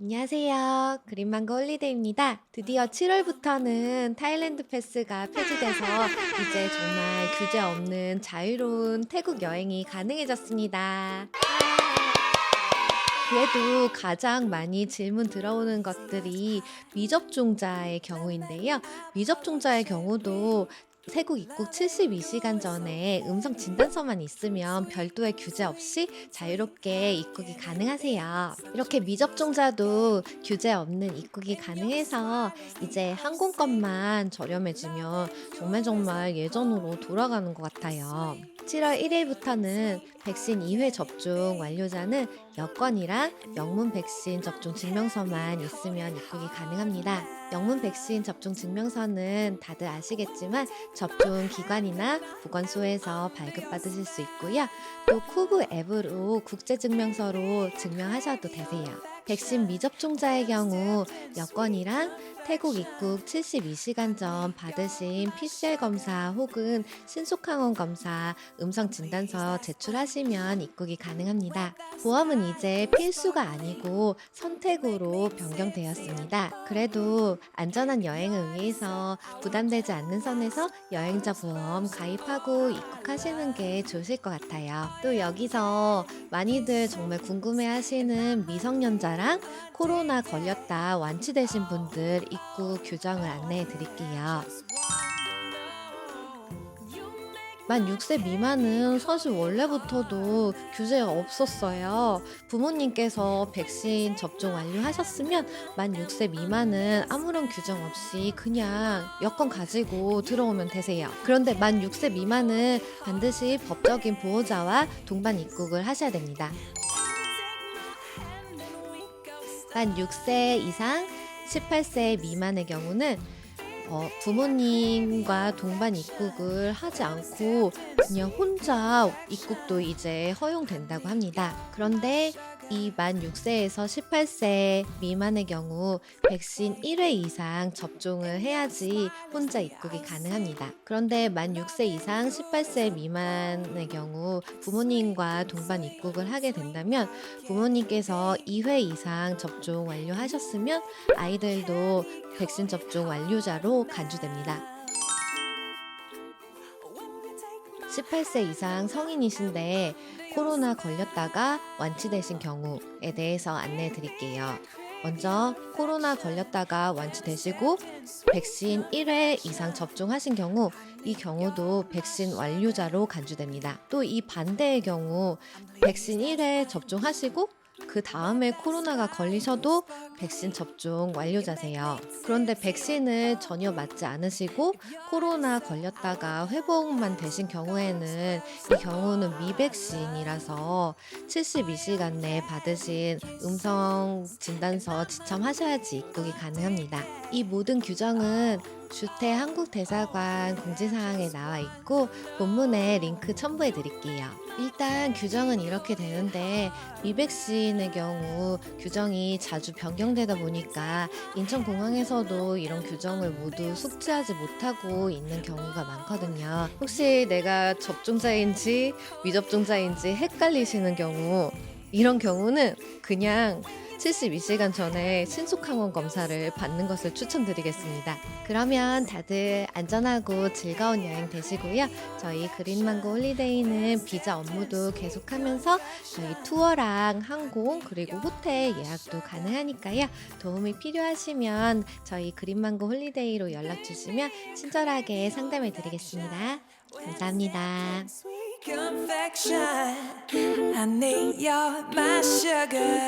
안녕하세요. 그린망고 홀리데이입니다. 드디어 7월부터는 타일랜드 패스가 폐지돼서 이제 정말 규제 없는 자유로운 태국 여행이 가능해졌습니다. 그래도 가장 많이 질문 들어오는 것들이 미접종자의 경우인데요. 미접종자의 경우도 태국 입국 72시간 전에 음성 진단서만 있으면 별도의 규제 없이 자유롭게 입국이 가능하세요. 이렇게 미접종자도 규제 없는 입국이 가능해서 이제 항공권만 저렴해지면 정말 예전으로 돌아가는 것 같아요. 7월 1일부터는 백신 2회 접종 완료자는 여권이랑 영문 백신 접종 증명서만 있으면 입국이 가능합니다. 영문 백신 접종 증명서는 다들 아시겠지만 접종 기관이나 보건소에서 발급받으실 수 있고요. 또 쿠브 앱으로 국제 증명서로 증명하셔도 되세요. 백신 미접종자의 경우 여권이랑 태국 입국 72시간 전 받으신 PCR 검사 혹은 신속항원 검사 음성 진단서 제출하시면 입국이 가능합니다. 보험은 이제 필수가 아니고 선택으로 변경되었습니다. 그래도 안전한 여행을 위해서 부담되지 않는 선에서 여행자 보험 가입하고 입국하시는 게 좋으실 것 같아요. 또 여기서 많이들 정말 궁금해 하시는 미성년자랑 코로나 걸렸다 완치되신 분들 입국 규정을 안내해 드릴게요. 만 6세 미만은 사실 원래부터도 규제가 없었어요. 부모님께서 백신 접종 완료하셨으면 만 6세 미만은 아무런 규정 없이 그냥 여권 가지고 들어오면 되세요. 그런데 만 6세 미만은 반드시 법적인 보호자와 동반 입국을 하셔야 됩니다. 만 6세 이상 18세 미만의 경우는 부모님과 동반 입국을 하지 않고 그냥 혼자 입국도 이제 허용된다고 합니다. 그런데 이 만 6세에서 18세 미만의 경우 백신 1회 이상 접종을 해야지 혼자 입국이 가능합니다. 그런데 만 6세 이상 18세 미만의 경우 부모님과 동반 입국을 하게 된다면 부모님께서 2회 이상 접종 완료하셨으면 아이들도 백신 접종 완료자로 간주됩니다. 18세 이상 성인이신데 코로나 걸렸다가 완치되신 경우에 대해서 안내해 드릴게요. 먼저 코로나 걸렸다가 완치되시고 백신 1회 이상 접종하신 경우 이 경우도 백신 완료자로 간주됩니다. 또 이 반대의 경우 백신 1회 접종하시고 그 다음에 코로나가 걸리셔도 백신 접종 완료자세요. 그런데 백신을 전혀 맞지 않으시고 코로나 걸렸다가 회복만 되신 경우에는 이 경우는 미백신이라서 72시간 내에 받으신 음성 진단서 지참하셔야지 입국이 가능합니다. 이 모든 규정은 주태 한국대사관 공지사항에 나와 있고 본문에 링크 첨부해 드릴게요. 일단 규정은 이렇게 되는데 미백신의 경우 규정이 자주 변경되다 보니까 인천공항에서도 이런 규정을 모두 숙지하지 못하고 있는 경우가 많거든요. 혹시 내가 접종자인지 미접종자인지 헷갈리시는 경우 이런 경우는 그냥 72시간 전에 신속항원 검사를 받는 것을 추천드리겠습니다. 그러면 다들 안전하고 즐거운 여행 되시고요. 저희 그린망고 홀리데이는 비자 업무도 계속하면서 저희 투어랑 항공 그리고 호텔 예약도 가능하니까요. 도움이 필요하시면 저희 그린망고 홀리데이로 연락 주시면 친절하게 상담해 드리겠습니다. 감사합니다. Confection. I need your my sugar.